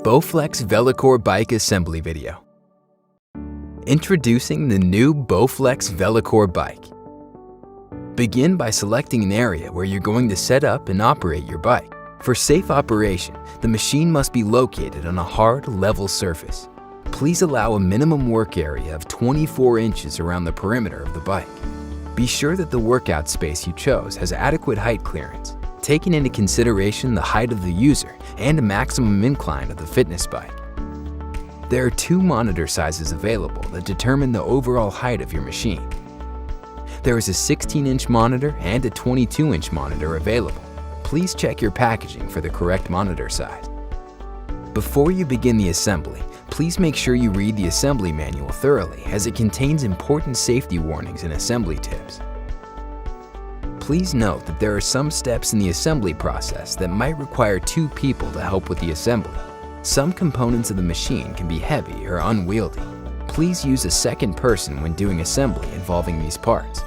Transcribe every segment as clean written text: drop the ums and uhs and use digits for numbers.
Bowflex VeloCore bike assembly video. Introducing the new Bowflex VeloCore bike. Begin by selecting an area where you're going to set up and operate your bike. For safe operation, the machine must be located on a hard, level surface. Please allow a minimum work area of 24 inches around the perimeter of the bike. Be sure that the workout space you chose has adequate height clearance, taking into consideration the height of the user and a maximum incline of the fitness bike. There are 2 monitor sizes available that determine the overall height of your machine. There is a 16-inch monitor and a 22-inch monitor available. Please check your packaging for the correct monitor size. Before you begin the assembly, please make sure you read the assembly manual thoroughly, as it contains important safety warnings and assembly tips. Please note that there are some steps in the assembly process that might require 2 people to help with the assembly. Some components of the machine can be heavy or unwieldy. Please use a second person when doing assembly involving these parts.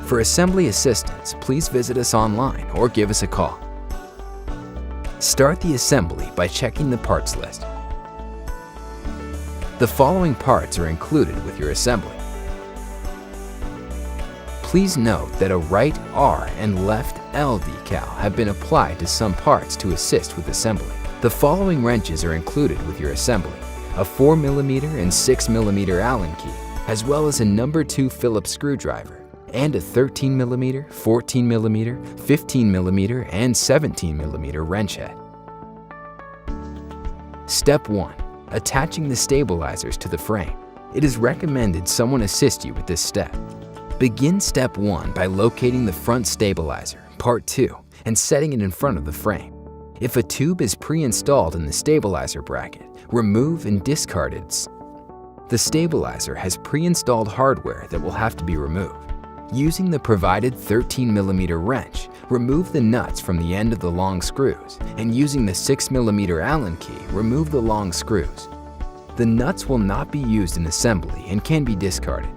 For assembly assistance, please visit us online or give us a call. Start the assembly by checking the parts list. The following parts are included with your assembly. Please note that a right R and left L decal have been applied to some parts to assist with assembly. The following wrenches are included with your assembly: a 4mm and 6mm Allen key, as well as a number 2 Phillips screwdriver, and a 13mm, 14mm, 15mm, and 17mm wrench head. Step 1. Attaching the stabilizers to the frame. It is recommended someone assist you with this step. Begin step 1 by locating the front stabilizer, part 2, and setting it in front of the frame. If a tube is pre-installed in the stabilizer bracket, remove and discard it. The stabilizer has pre-installed hardware that will have to be removed. Using the provided 13mm wrench, remove the nuts from the end of the long screws, and using the 6mm Allen key, remove the long screws. The nuts will not be used in assembly and can be discarded.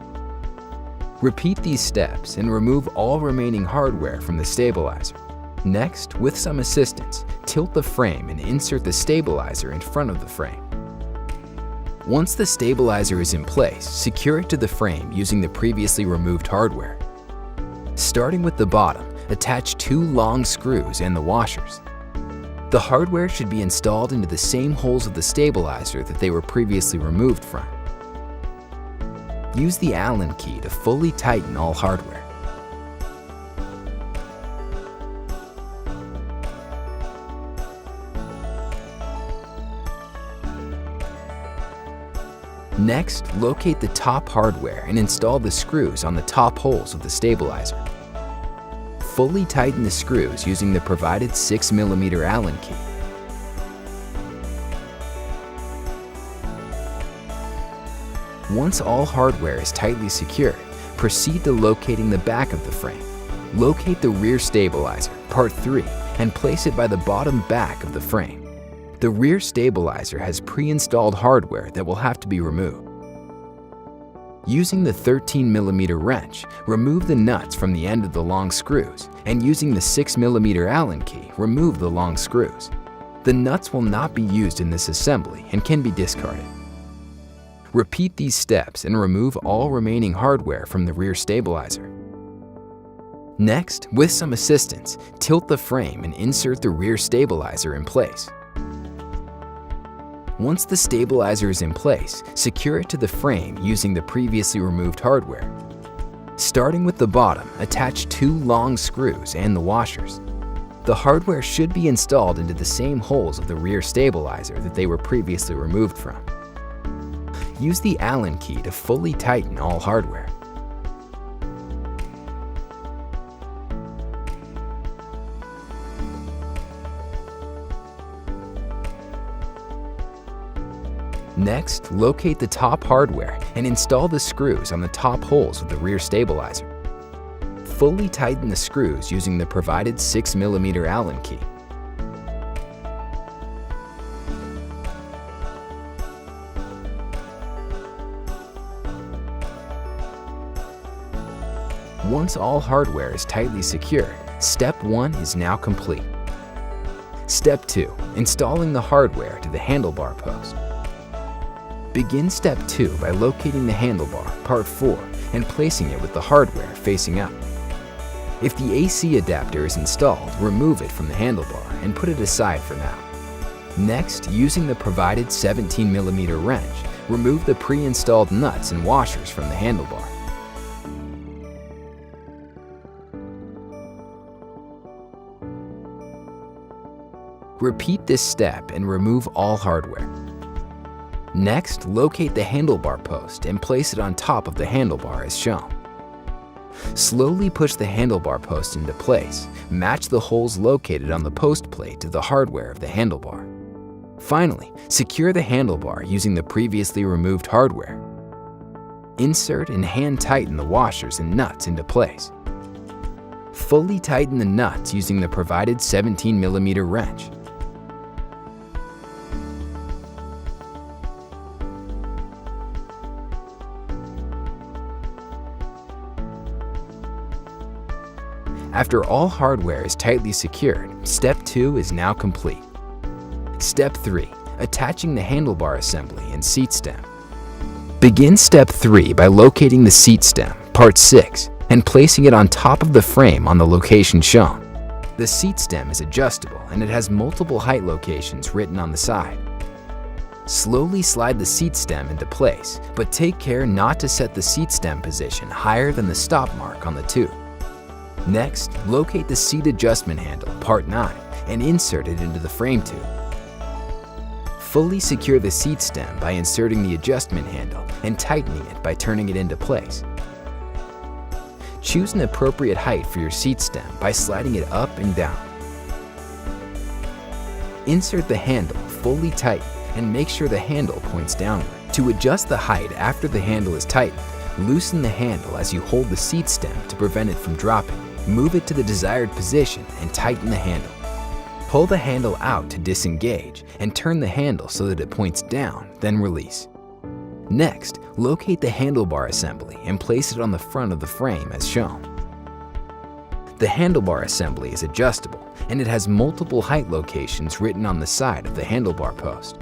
Repeat these steps and remove all remaining hardware from the stabilizer. Next, with some assistance, tilt the frame and insert the stabilizer in front of the frame. Once the stabilizer is in place, secure it to the frame using the previously removed hardware. Starting with the bottom, attach 2 long screws and the washers. The hardware should be installed into the same holes of the stabilizer that they were previously removed from. Use the Allen key to fully tighten all hardware. Next, locate the top hardware and install the screws on the top holes of the stabilizer. Fully tighten the screws using the provided 6mm Allen key. Once all hardware is tightly secured, proceed to locating the back of the frame. Locate the rear stabilizer, part 3, and place it by the bottom back of the frame. The rear stabilizer has pre-installed hardware that will have to be removed. Using the 13mm wrench, remove the nuts from the end of the long screws, and using the 6mm Allen key, remove the long screws. The nuts will not be used in this assembly and can be discarded. Repeat these steps and remove all remaining hardware from the rear stabilizer. Next, with some assistance, tilt the frame and insert the rear stabilizer in place. Once the stabilizer is in place, secure it to the frame using the previously removed hardware. Starting with the bottom, attach 2 long screws and the washers. The hardware should be installed into the same holes of the rear stabilizer that they were previously removed from. Use the Allen key to fully tighten all hardware. Next, locate the top hardware and install the screws on the top holes of the rear stabilizer. Fully tighten the screws using the provided 6mm Allen key. Once all hardware is tightly secured, step 1 is now complete. Step 2. Installing the hardware to the handlebar post. Begin Step 2 by locating the handlebar, Part 4, and placing it with the hardware facing up. If the AC adapter is installed, remove it from the handlebar and put it aside for now. Next, using the provided 17mm wrench, remove the pre-installed nuts and washers from the handlebar. Repeat this step and remove all hardware. Next, locate the handlebar post and place it on top of the handlebar as shown. Slowly push the handlebar post into place. Match the holes located on the post plate to the hardware of the handlebar. Finally, secure the handlebar using the previously removed hardware. Insert and hand tighten the washers and nuts into place. Fully tighten the nuts using the provided 17mm wrench. After all hardware is tightly secured, Step 2 is now complete. Step 3. Attaching the handlebar assembly and seat stem. Begin Step 3 by locating the seat stem, Part 6, and placing it on top of the frame on the location shown. The seat stem is adjustable and it has multiple height locations written on the side. Slowly slide the seat stem into place, but take care not to set the seat stem position higher than the stop mark on the tube. Next, locate the seat adjustment handle, Part 9, and insert it into the frame tube. Fully secure the seat stem by inserting the adjustment handle and tightening it by turning it into place. Choose an appropriate height for your seat stem by sliding it up and down. Insert the handle fully tighten and make sure the handle points downward. To adjust the height after the handle is tightened, loosen the handle as you hold the seat stem to prevent it from dropping. Move it to the desired position and tighten the handle. Pull the handle out to disengage and turn the handle so that it points down, then release. Next, locate the handlebar assembly and place it on the front of the frame as shown. The handlebar assembly is adjustable and it has multiple height locations written on the side of the handlebar post.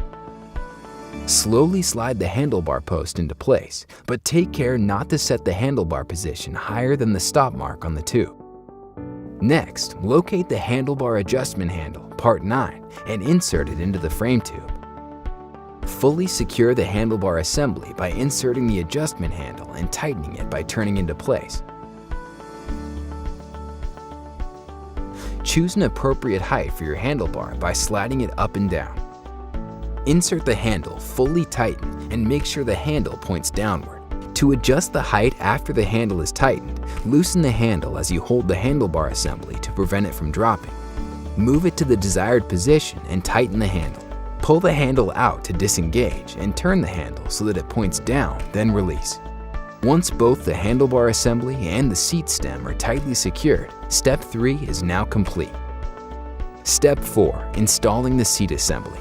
Slowly slide the handlebar post into place, but take care not to set the handlebar position higher than the stop mark on the tube. Next, locate the handlebar adjustment handle, Part 9, and insert it into the frame tube. Fully secure the handlebar assembly by inserting the adjustment handle and tightening it by turning into place. Choose an appropriate height for your handlebar by sliding it up and down. Insert the handle fully tighten and make sure the handle points downward. To adjust the height after the handle is tightened, loosen the handle as you hold the handlebar assembly to prevent it from dropping. Move it to the desired position and tighten the handle. Pull the handle out to disengage and turn the handle so that it points down, then release. Once both the handlebar assembly and the seat stem are tightly secured, Step 3 is now complete. Step 4. Installing the seat assembly.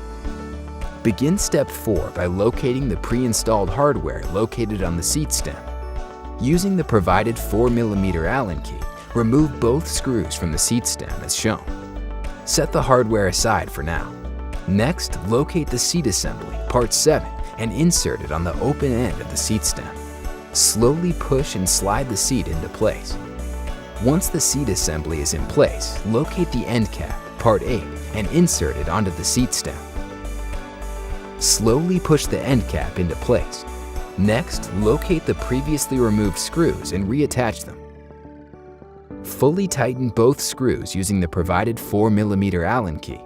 Begin Step 4 by locating the pre-installed hardware located on the seat stem. Using the provided 4mm Allen key, remove both screws from the seat stem as shown. Set the hardware aside for now. Next, locate the seat assembly, Part 7, and insert it on the open end of the seat stem. Slowly push and slide the seat into place. Once the seat assembly is in place, locate the end cap, Part 8, and insert it onto the seat stem. Slowly push the end cap into place. Next, locate the previously removed screws and reattach them. Fully tighten both screws using the provided 4mm Allen key.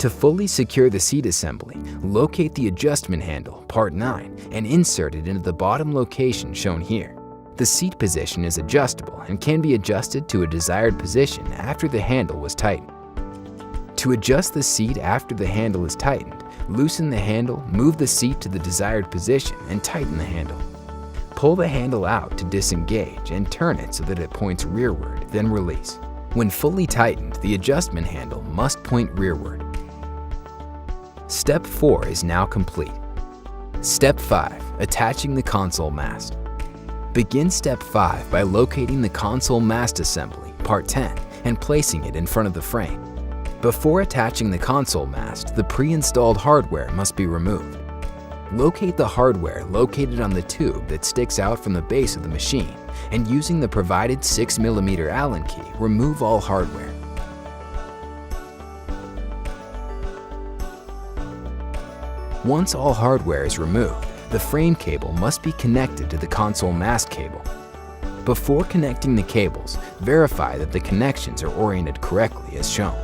To fully secure the seat assembly, locate the adjustment handle, Part 9, and insert it into the bottom location shown here. The seat position is adjustable and can be adjusted to a desired position after the handle was tightened. To adjust the seat after the handle is tightened, loosen the handle, move the seat to the desired position, and tighten the handle. Pull the handle out to disengage and turn it so that it points rearward, then release. When fully tightened, the adjustment handle must point rearward. Step 4 is now complete. Step 5. Attaching the console mast. Begin Step 5 by locating the console mast assembly, Part 10, and placing it in front of the frame. Before attaching the console mast, the pre-installed hardware must be removed. Locate the hardware located on the tube that sticks out from the base of the machine, and using the provided 6mm Allen key, remove all hardware. Once all hardware is removed, the frame cable must be connected to the console mast cable. Before connecting the cables, verify that the connections are oriented correctly as shown.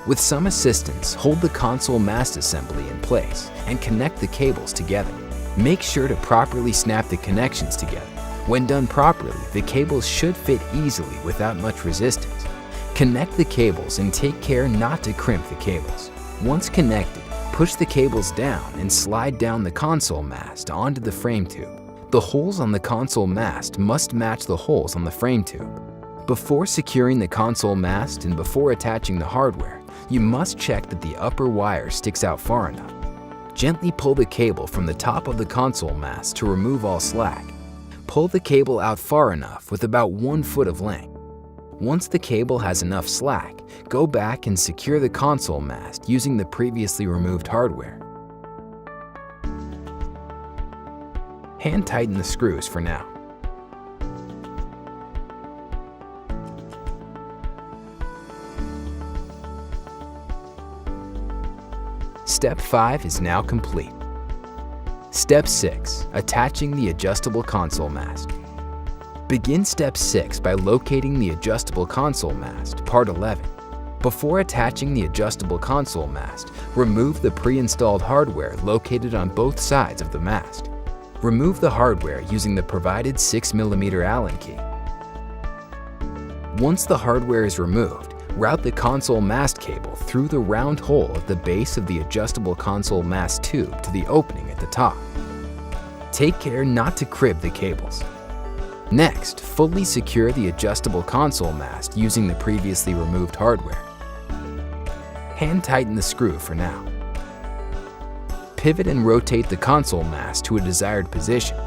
With some assistance, hold the console mast assembly in place and connect the cables together. Make sure to properly snap the connections together. When done properly, the cables should fit easily without much resistance. Connect the cables and take care not to crimp the cables. Once connected, push the cables down and slide down the console mast onto the frame tube. The holes on the console mast must match the holes on the frame tube. Before securing the console mast and before attaching the hardware, you must check that the upper wire sticks out far enough. Gently pull the cable from the top of the console mast to remove all slack. Pull the cable out far enough with about 1 foot of length. Once the cable has enough slack, go back and secure the console mast using the previously removed hardware. Hand tighten the screws for now. Step 5 is now complete. Step 6. Attaching the adjustable console mast. Begin Step 6 by locating the adjustable console mast, Part 11. Before attaching the adjustable console mast, remove the pre-installed hardware located on both sides of the mast. Remove the hardware using the provided 6mm Allen key. Once the hardware is removed, route the console mast cable through the round hole at the base of the adjustable console mast tube to the opening at the top. Take care not to crib the cables. Next, fully secure the adjustable console mast using the previously removed hardware. Hand tighten the screw for now. Pivot and rotate the console mast to a desired position.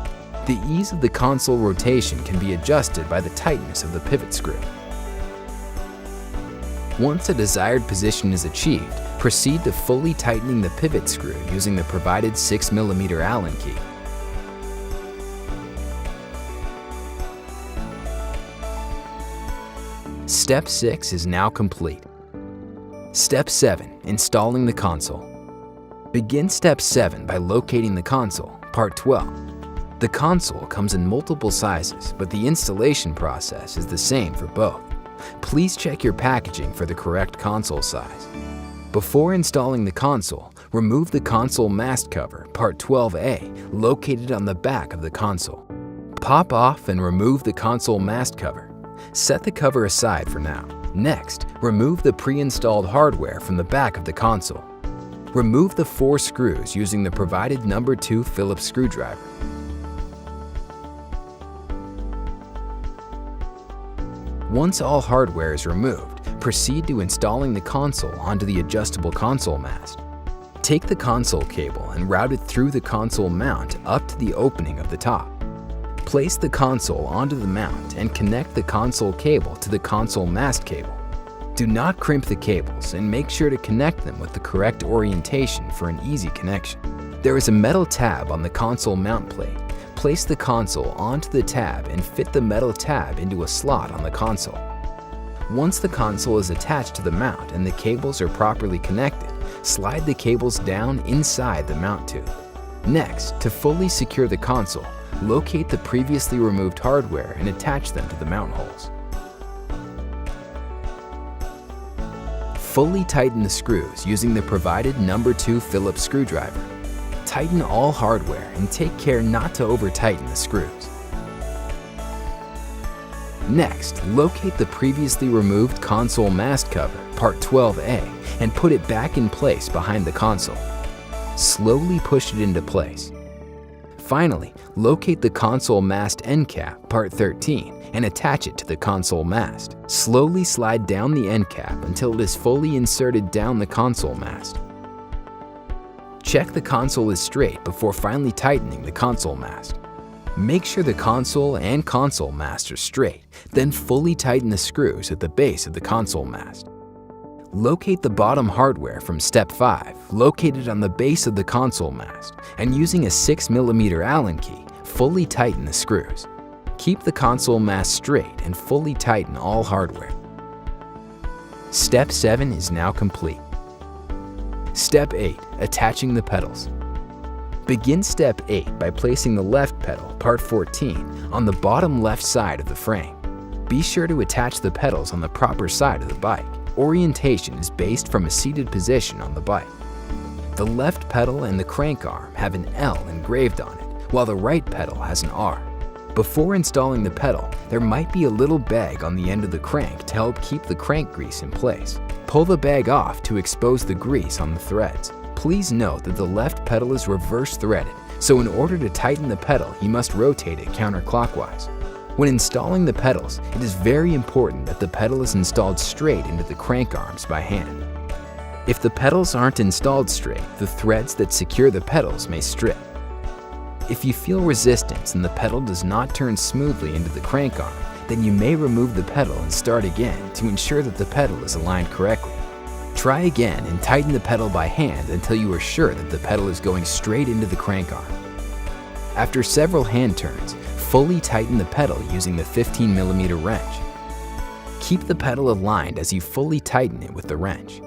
The ease of the console rotation can be adjusted by the tightness of the pivot screw. Once a desired position is achieved, proceed to fully tightening the pivot screw using the provided 6mm Allen key. Step 6 is now complete. Step 7. Installing the console. Begin Step 7 by locating the console, Part 12. The console comes in multiple sizes, but the installation process is the same for both. Please check your packaging for the correct console size. Before installing the console, remove the console mast cover, Part 12A, located on the back of the console. Pop off and remove the console mast cover. Set the cover aside for now. Next, remove the pre-installed hardware from the back of the console. Remove the 4 screws using the provided number 2 Phillips screwdriver. Once all hardware is removed, proceed to installing the console onto the adjustable console mast. Take the console cable and route it through the console mount up to the opening of the top. Place the console onto the mount and connect the console cable to the console mast cable. Do not crimp the cables and make sure to connect them with the correct orientation for an easy connection. There is a metal tab on the console mount plate. Place the console onto the tab and fit the metal tab into a slot on the console. Once the console is attached to the mount and the cables are properly connected, slide the cables down inside the mount tube. Next, to fully secure the console, locate the previously removed hardware and attach them to the mount holes. Fully tighten the screws using the provided number 2 Phillips screwdriver. Tighten all hardware and take care not to over-tighten the screws. Next, locate the previously removed console mast cover, Part 12A, and put it back in place behind the console. Slowly push it into place. Finally, locate the console mast end cap, Part 13, and attach it to the console mast. Slowly slide down the end cap until it is fully inserted down the console mast. Check the console is straight before finally tightening the console mast. Make sure the console and console mast are straight, then fully tighten the screws at the base of the console mast. Locate the bottom hardware from step 5, located on the base of the console mast, and using a 6mm Allen key, fully tighten the screws. Keep the console mast straight and fully tighten all hardware. Step 7 is now complete. Step 8, attaching the pedals. Begin step 8 by placing the left pedal, part 14, on the bottom left side of the frame. Be sure to attach the pedals on the proper side of the bike. Orientation is based from a seated position on the bike. The left pedal and the crank arm have an L engraved on it, while the right pedal has an R. Before installing the pedal, there might be a little bag on the end of the crank to help keep the crank grease in place. Pull the bag off to expose the grease on the threads. Please note that the left pedal is reverse threaded, so in order to tighten the pedal, you must rotate it counterclockwise. When installing the pedals, it is very important that the pedal is installed straight into the crank arms by hand. If the pedals aren't installed straight, the threads that secure the pedals may strip. If you feel resistance and the pedal does not turn smoothly into the crank arm, then you may remove the pedal and start again to ensure that the pedal is aligned correctly. Try again and tighten the pedal by hand until you are sure that the pedal is going straight into the crank arm. After several hand turns, fully tighten the pedal using the 15mm wrench. Keep the pedal aligned as you fully tighten it with the wrench.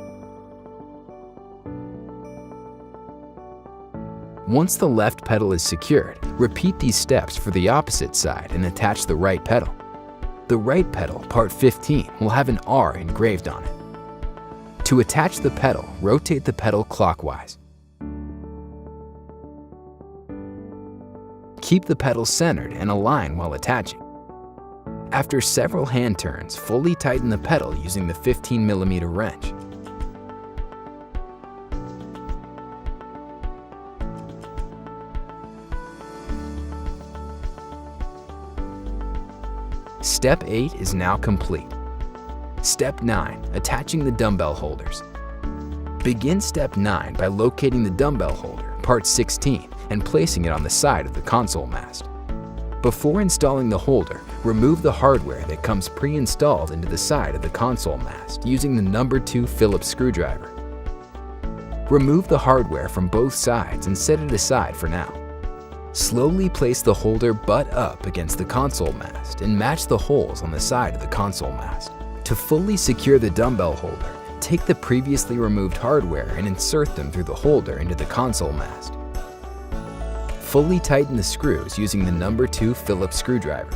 Once the left pedal is secured, repeat these steps for the opposite side and attach the right pedal. The right pedal, part 15, will have an R engraved on it. To attach the pedal, rotate the pedal clockwise. Keep the pedal centered and align while attaching. After several hand turns, fully tighten the pedal using the 15mm wrench. Step 8 is now complete. Step 9, attaching the dumbbell holders. Begin step 9 by locating the dumbbell holder, part 16, and placing it on the side of the console mast. Before installing the holder, remove the hardware that comes pre-installed into the side of the console mast using the number 2 Phillips screwdriver. Remove the hardware from both sides and set it aside for now. Slowly place the holder butt up against the console mast and match the holes on the side of the console mast. To fully secure the dumbbell holder, take the previously removed hardware and insert them through the holder into the console mast. Fully tighten the screws using the number 2 Phillips screwdriver.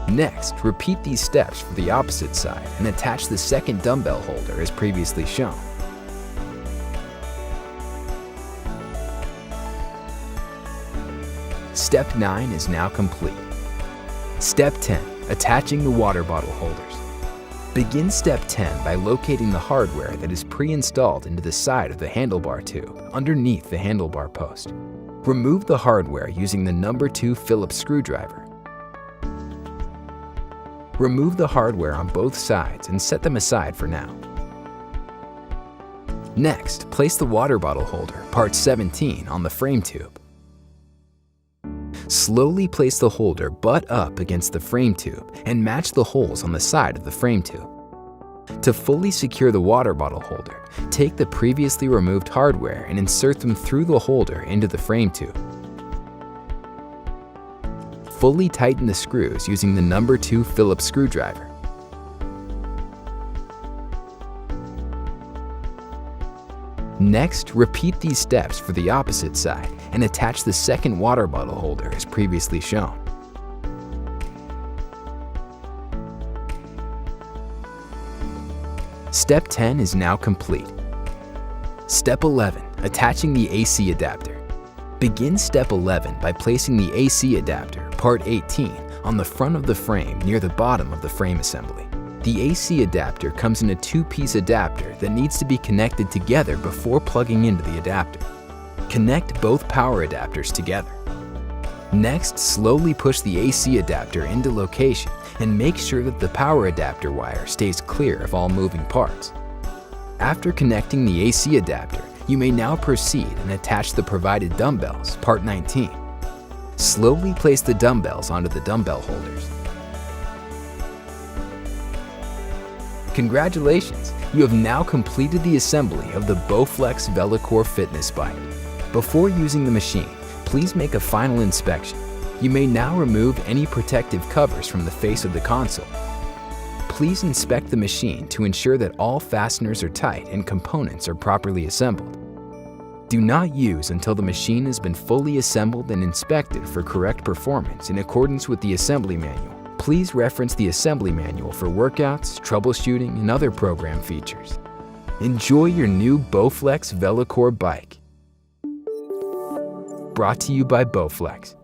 Next, repeat these steps for the opposite side and attach the second dumbbell holder as previously shown. Step 9 is now complete. Step 10, attaching the water bottle holders. Begin step 10 by locating the hardware that is pre-installed into the side of the handlebar tube underneath the handlebar post. Remove the hardware using the number 2 Phillips screwdriver. Remove the hardware on both sides and set them aside for now. Next, place the water bottle holder, part 17, on the frame tube. Slowly place the holder butt up against the frame tube and match the holes on the side of the frame tube. To fully secure the water bottle holder, take the previously removed hardware and insert them through the holder into the frame tube. Fully tighten the screws using the number 2 Phillips screwdriver. Next, repeat these steps for the opposite side and attach the second water bottle holder as previously shown. Step 10 is now complete. Step 11, attaching the AC adapter. Begin step 11 by placing the AC adapter, part 18, on the front of the frame near the bottom of the frame assembly. The AC adapter comes in a 2-piece adapter that needs to be connected together before plugging into the adapter. Connect both power adapters together. Next, slowly push the AC adapter into location and make sure that the power adapter wire stays clear of all moving parts. After connecting the AC adapter, you may now proceed and attach the provided dumbbells, part 19. Slowly place the dumbbells onto the dumbbell holders. Congratulations! You have now completed the assembly of the Bowflex VeloCore fitness bike. Before using the machine, please make a final inspection. You may now remove any protective covers from the face of the console. Please inspect the machine to ensure that all fasteners are tight and components are properly assembled. Do not use until the machine has been fully assembled and inspected for correct performance in accordance with the assembly manual. Please reference the assembly manual for workouts, troubleshooting, and other program features. Enjoy your new Bowflex VeloCore bike. Brought to you by Bowflex.